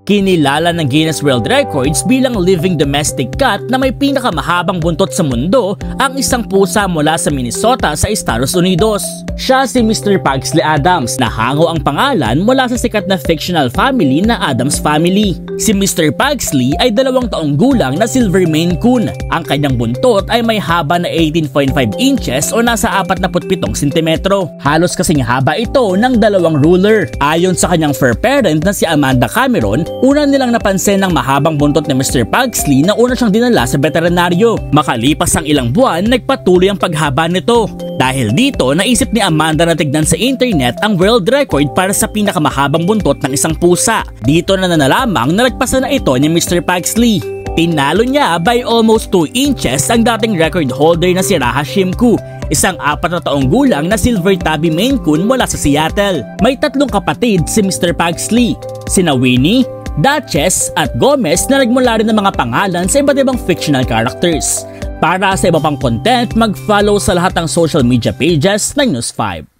Kinilala ng Guinness World Records bilang living domestic cat na may pinakamahabang buntot sa mundo ang isang pusa mula sa Minnesota sa Estados Unidos. Siya si Mr. Pugsley Adams na hango ang pangalan mula sa sikat na fictional family na Addams Family. Si Mr. Pugsley ay 2 taong gulang na Silver Maine Coon. Ang kanyang buntot ay may haba na 18.5 inches o nasa 47 sentimetro. Halos kasing haba ito ng 2 ruler. Ayon sa kanyang fur parent na si Amanda Cameron, una nilang napansin ng mahabang buntot ni Mr. Pugsley na una siyang dinala sa veterinaryo. Makalipas ang ilang buwan, nagpatuloy ang paghaba nito. Dahil dito, naisip ni Amanda na tignan sa internet ang world record para sa pinakamahabang buntot ng isang pusa. Dito na nalamang na nagpasa na ito ni Mr. Pugsley. Tinalo niya by almost 2 inches ang dating record holder na si Raha Shimku, isang 4 taong gulang na Silver Tabby Maine Coon mula sa Seattle. May 3 kapatid si Mr. Pugsley, sina Winnie, Duchess at Gomez na nagmula rin ng mga pangalan sa iba't ibang fictional characters. Para sa iba pang content, mag-follow sa lahat ng social media pages ng News 5.